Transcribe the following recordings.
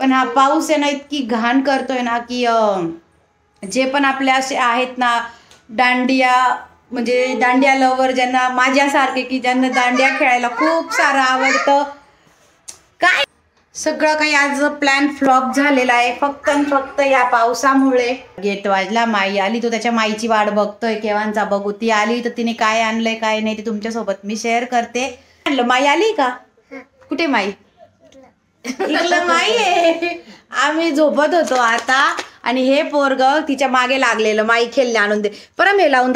पण हा पाऊस आहे ना इतकी घाण करतोय ना की जे पण आपले असे आहेत ना दांडिया म्हणजे दांडिया लवर ज्यांना माझ्यासारखे की ज्यांना दांडिया खेळायला खूप सारं आवडतं काय सगळं काही आज प्लॅन फ्लॉप झालेला आहे फक्त आणि फक्त या पावसामुळे। गेट वाजला, माई आली, तो त्याच्या माईची वाट बघतोय केव्हांचा बघू। ती आली तर तिने काय आणलंय काय नाही ते तुमच्यासोबत मी शेअर करते। आणलं माई आली का? कुठे माई? इकडं माई आहे। आम्ही झोपत होतो आता आणि हे पोरग तिच्या मागे लागलेलं माई खेळले आणून दे परम हे लावून।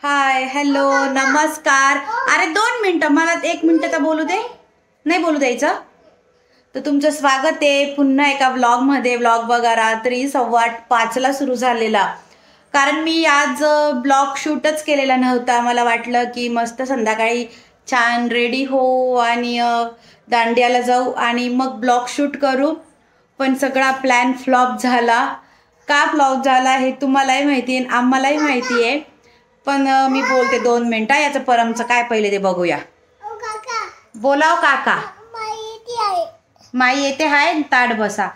हाय हॅलो नमस्कार। अरे 2 मिनिटं मला 1 मिनिट तर बोलू दे, नाही बोलू द्यायचं तर तुमचं स्वागत आहे पुन्हा एका व्लॉगमध्ये। व्लॉग बघा रात्री 5:15ला सुरू झालेला, कारण मी आज ब्लॉग शूटच केलेला नव्हता। मला वाटलं की मस्त संध्याकाळी छान रेडी हो आणि दांडियाला जाऊ आणि मग ब्लॉग शूट करू, पण सगळा प्लॅन फ्लॉप झाला। का फ्लॉप झाला हे तुम्हालाही माहिती आहे आम्हालाही माहिती आहे, पण मी बोलते 2 मिनिटं। याचं परमचं काय पहिले ते बघूया। बोलाव काका। माई येते हाय ताट बसा।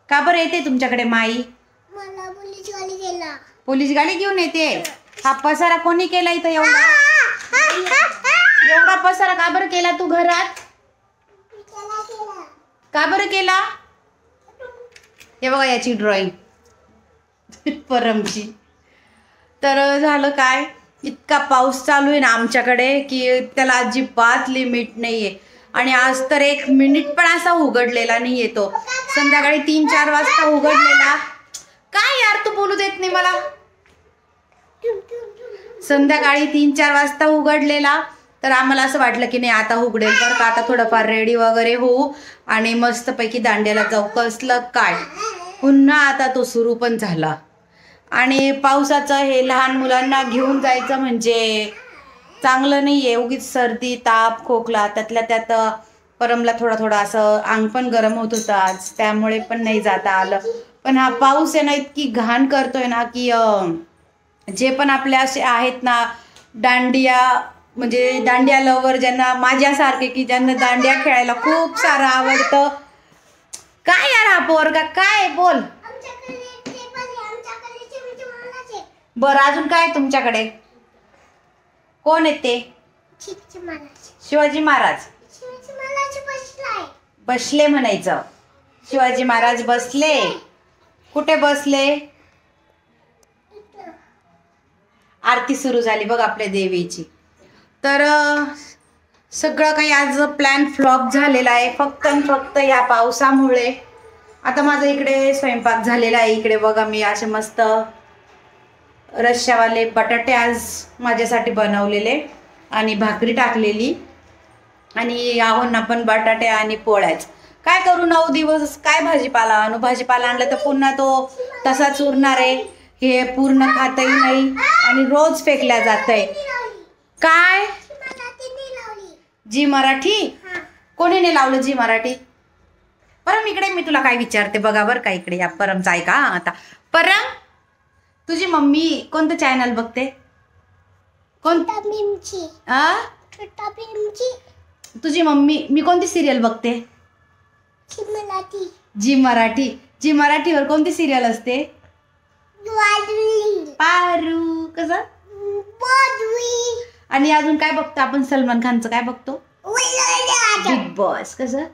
का बरं येते तुमच्याकडे माई? मला पोलीस गाडी गेला। पोलीस गाडी घेऊन येते? हा पसारा कोणी केला इथं एवढा? एवढा पसारा का बरं केला तू घरात? का बरं केला? हे बघा याची ड्रॉइंग परमची। तर झालं काय, इतका पाऊस चालू आहे ना आमच्याकडे की त्याला अजिबात लिमिट नाहीये आणि आज तर 1 मिनिट पण असा उघडलेला नाहीये। तो संध्याकाळी 3-4 वाजता उघडलेला। काय यार तू बोलू देत नाही मला। संध्याकाळी 3-4 वाजता उघडलेला, तर आम्हाला असं वाटलं की नाही आता उघडेल बरं का, आता थोडंफार रेडी वगैरे होऊ आणि मस्तपैकी दांड्याला जाऊ। कसलं काय पुन्हा आता तो सुरू पण झाला आणि पावसाचं हे लहान मुलांना घेऊन जायचं म्हणजे चांगलं नाही आहे। उगीच सर्दी ताप खोकला, त्यातल्या त्यात परमला थोडा असं अंग पण गरम होत होतं आज, त्यामुळे पण नाही जाता आलं। पण हा पाऊस आहे ना इतकी घाण करतोय ना की जे पण आपले असे आहेत ना दांडिया म्हणजे दांडिया लवर ज्यांना माझ्यासारखे की ज्यांना दांडिया खेळायला खूप सारं आवडतं। काय यार हा पोरगा काय बोल। बरं अजून काय तुमच्याकडे? कोण येते? शिवाजी महाराज। बसले म्हणायचं, शिवाजी महाराज बसले। कुठे बसले? आरती सुरू झाली बघ आपल्या देवीची। तर सगळं काही आज प्लॅन फ्लॉप झालेला आहे फक्त आणि फक्त या पावसामुळे। आता माझा इकडे स्वयंपाक झालेला आहे। इकडे बघा मी असे मस्त रश्श्यावाले बटाटे आज माझ्यासाठी बनवलेले आणि भाकरी टाकलेली आणि आहोंना पण बटाटे आणि पोळ्याच। काय करू 9 दिवस काय भाजीपाला आणू? भाजीपाला आणलं तर पुन्हा तो तसाच उरणार आहे, हे पूर्ण खातही नाही आणि रोज फेकल्या जातंय। काय जी मराठी? कोणीने लावलं जी मराठी? परम इकडे मी तुला काय विचारते बघा बरं का, इकडे या परमचा ऐका आता। परम तुझी मम्मी कोणतं चॅनल बघते? कोणता? तुझी मम्मी मी कोणती सिरियल बघते? जी मराठी। जी मराठीवर कोणती सिरियल असते? पारू कसं? आणि अजून काय बघतो आपण? सलमान खानचं काय बघतो? Big boss. कसं?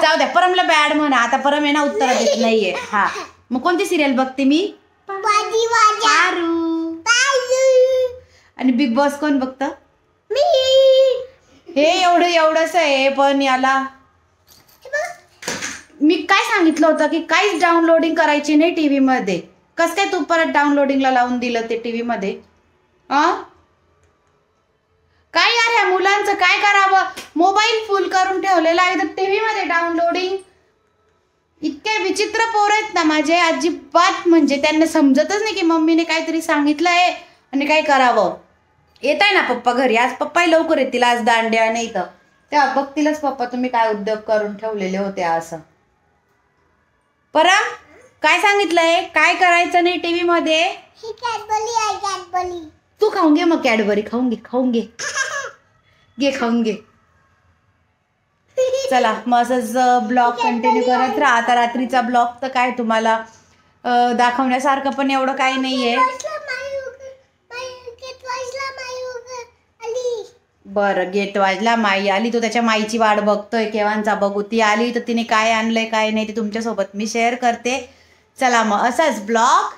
जाऊ द्या परमला बॅड म्हणा आता, परम आहे ना उत्तर देत नाहीये। हा मग कोणती सिरियल बघते मी? पारू। आणि बिग बॉस कोण बघतं? हे एवढंच आहे, पण याला मी काय सांगितलं होतं की काहीच डाउनलोडिंग करायची नाही टीव्ही मध्ये। कस काय तू परत डाउनलोडिंगला लावून दिलं ते टीव्ही मध्ये? काय यार ह्या मुलांचं काय करावं? मोबाईल फुल करून ठेवलेला आहे तर टीव्ही मध्ये डाउनलोडिंग। इतके विचित्र पोर आहेत ना माझे, अजिबात म्हणजे त्यांना समजतच नाही की मम्मीने काहीतरी सांगितलंय आणि काय करावं। येत आहे ना पप्पा घरी, आज पप्पा लवकर येतील, आज दांड्या नाही तर तेव्हा बघतीलच पप्पा तुम्ही काय उद्योग करून ठेवलेले होते असं। परम काय सांगितलंय? काय करायचं नाही टीव्ही मध्ये? तू खाऊन घे मग कॅडबरी, खाऊन घे खाऊन घे. चला मग असंच ब्लॉग कंटिन्यू करत राहा. आता रात्रीचा ब्लॉग तर काय तुम्हाला दाखवण्यासारखं पण एवढं काही नाहीये. बरं, गेट वाजला, माई आली, तो त्याच्या माईची वाट बघतोय केव्हांचा बघू. ती आली तर तिने काय आणलंय काय नाही ते तुमच्यासोबत मी शेअर करते. चला मग असाच ब्लॉग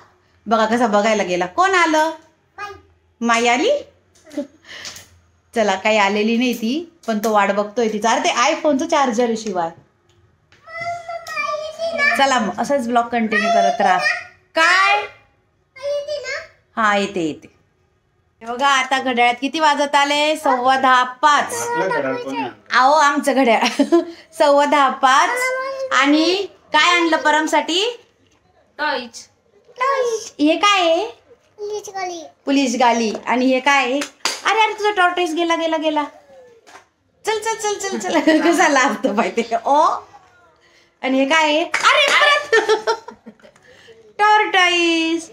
बघा कसा बघायला गेला. कोण आलं? माई आली. चला काही आलेली नाही ती, पण तो वाट बघतोय तिचा. अरे ते आयफोनचं चार्जर शिवाय. चला मग असाच ब्लॉग कंटिन्यू करत राहा. काय? हा येते. बघा आता घड्याळात किती वाजत आले? 10:15. आओ आमचं घड्याळ 10:15. आणि काय आणलं परमसाठी? टॉयज. हे काय आहे? पोलीस गाली. आणि हे काय आहे? अरे तुझा टॉर्टॉइस गेला. चल कसा लागतो पाहिजे ओ. आणि हे काय आहे? अरे परत टॉर्टॉइस.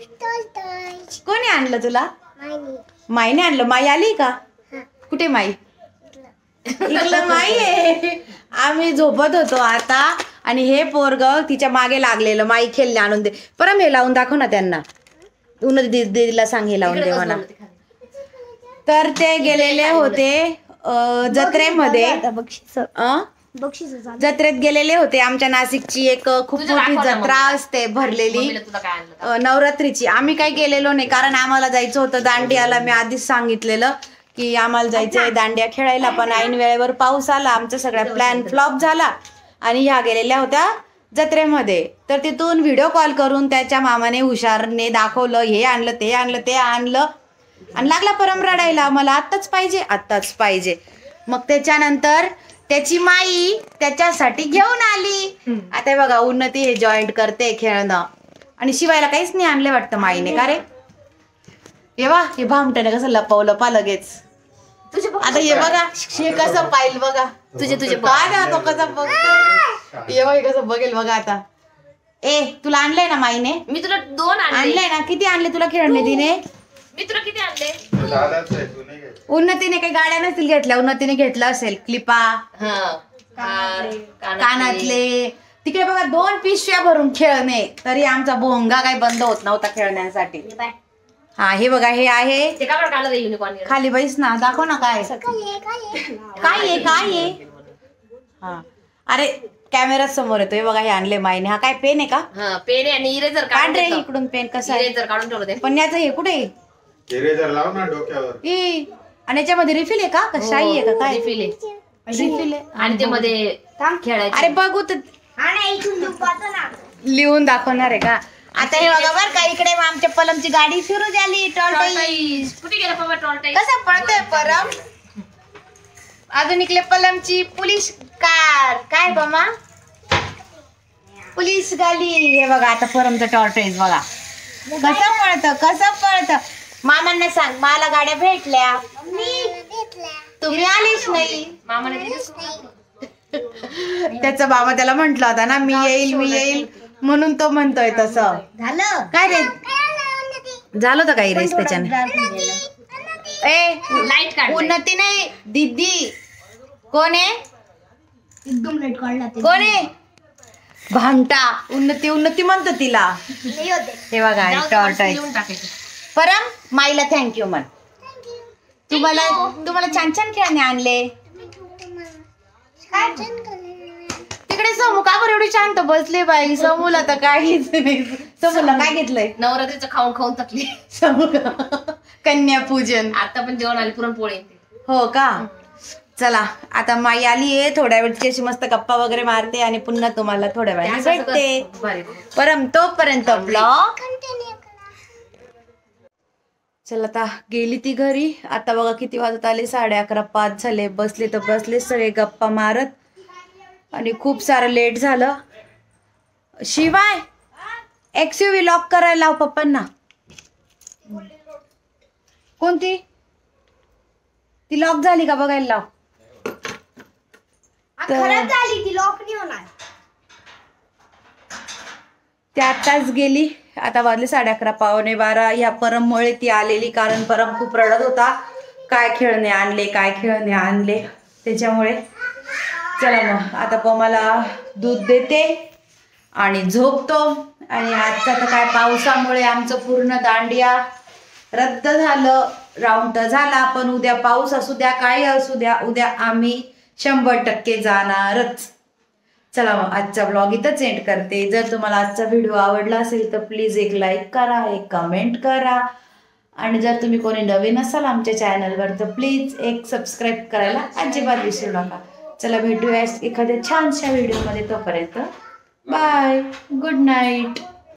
कोणी आणलं तुला? माईने आणलं. माई आली का? कुठे माई? इकडं माई आहे. आम्ही झोपत होतो आता आणि हे पोरग तिच्या मागे लागलेलं. माई खेळणे आणून दे. परम हे लावून दाखव ना त्यांना. उन्नती दीदीला सांग हे लावून दे म्हणा. तर ते गेलेले होते जत्रेमध्ये. जत्रेत गेलेले होते. आमच्या नाशिकची एक खूप मोठी जत्रा असते भरलेली नवरात्रीची. आम्ही काही गेलेलो नाही कारण आम्हाला जायचं होतं दांडियाला. मी आधीच सांगितलेलं की आम्हाला जायचंय दांडिया खेळायला, पण ऐन वेळेवर पाऊस आला. आमचा सगळा प्लॅन फ्लॉप झाला आणि ह्या गेलेल्या होत्या जत्रेमध्ये. तर तिथून व्हिडिओ कॉल करून त्याच्या मामाने हुशारने दाखवलं, हे आणलं ते आणलं आणि लागला परम रडायला, मला आत्ताच पाहिजे. मग त्याच्यानंतर त्याची माई त्याच्यासाठी घेऊन आली. आता बघा उन्नती हे जॉईंट करते खेळणं आणि शिवायला काहीच नाही आणले वाटतं माईने. का रे? हे भामट्याने कसं लपवलं पा लगेच. आता हे बघा हे कसं पाहिल बघा. तुझे काय ना तो कसा बघ. हे कसं बघेल बघा आता. तुला आणलंय ना माईने? मी तुला 2 आणलंय ना. किती आणले तुला खेळणे तिने? मी तुला किती आणले? उन्नतीने काही गाड्या नसतील घेतल्या. उन्नतीने घेतलं असेल क्लिपा, कानातले. तिकडे बघा 2 पिशव्या भरून खेळणे. तरी आमचा भोंगा काही बंद होत नव्हता खेळण्यासाठी. हा हे बघा हे आहे. युनिकॉर्न. खाली बैस ना, दाखव ना काय आहे. हा अरे कॅमेरा समोर येतोय बघा. हे आणले माईने. हा काय पेन आहे का? पेन आणि इरेजर काढ रे इकडून. पेन कसा इरेजर काढून ठेवलं. पण याचं हे कुठे? इरेजर लाव ना डोक्यावर. आणि याच्यामध्ये रिफिल आहे का? शाई आहे का काय? रिफिल आहे. आणि ते मध्ये खेळायचं. अरे बघू तर लिहून दाखवणार आहे का? आता हे बघा बर का इकडे आमच्या पलमची गाडी सुरू झाली. टॉर्टॉइस कुठे गेला बाबा टॉर्टॉइस? कसा पळतोय परम. अजून इकडे पलमची पोलीस कार. काय बमा? पोलीस गाडी. हे बघा आता परमचं टॉर्टॉइस बघा कसं पळतं. मामांना सांग मला गाड्या भेटल्या, तुम्ही आलीच नाही. मामाने त्याचा बाबा त्याला म्हंटला होता ना मी येईल म्हणून तो म्हणतोय तसं. झालं काय रे झालं होतं काही रेस त्याच्याने. लाईट काढ. उन्नती नाही दीदी. कोण आहे? एकदम लाईट काढला ते. कोण आहे? भामटा. उन्नती म्हणतो तिला. हे बघा टॉर्टॉइस. परम माईला थँक्यू म्हण. तुम्हाला छान खेळणे आणले. तिकडे समू का बरं एवढी शांत बसले बाई? समूला तर काहीच नाही. समूला काय घेतलंय? नवरात्रीचं खाऊन थकली. समू कन्यापूजन. आता पण जेवण आले पुरणपोळी. हो का? चला आता माई आली आहे. थोड्या वेळ तिच्याशी मस्त गप्पा वगैरे मारते आणि पुन्हा तुम्हाला थोड्या वेळाने भेटते. परम तोपर्यंत ब्लॉग. चला आता गेली ती घरी. आता बघा किती वाजत आले? 11:30 झाले. बसले सगळे गप्पा मारत आणि खूप सारं लेट झालं. शिवाय XUV लॉक करायला लाव पप्पांना. कोणती? ती लॉक झाली का बघायला लाव. खराब झाली ती लॉक नाही होणार. ती आताच गेली आता वाजले 11:30 11:45. ह्या परममुळे ती आलेली, कारण परम खूप रडत होता, काय खेळणे आणले त्याच्यामुळे. चला मग आता पमाला दूध देते आणि झोपतो. आणि आजचा तर काय पावसामुळे आमचं पूर्ण दांडिया रद्द झालं. राऊंड तर झाला, पण उद्या पाऊस असू द्या काही असू द्या, उद्या आम्ही 100% जाणारच. चला मग आजचा ब्लॉग इथंच एंड करते. जर तुम्हाला आजचा व्हिडिओ आवडला असेल तर प्लीज एक लाईक करा, एक कमेंट करा. आणि जर तुम्ही कोणी नवीन असाल आमच्या चॅनलवर तर प्लीज एक सबस्क्राईब करायला अजिबात विसरू नका. चला भेटूया एखाद्या छानशा व्हिडिओमध्ये. तोपर्यंत बाय, गुड नाईट.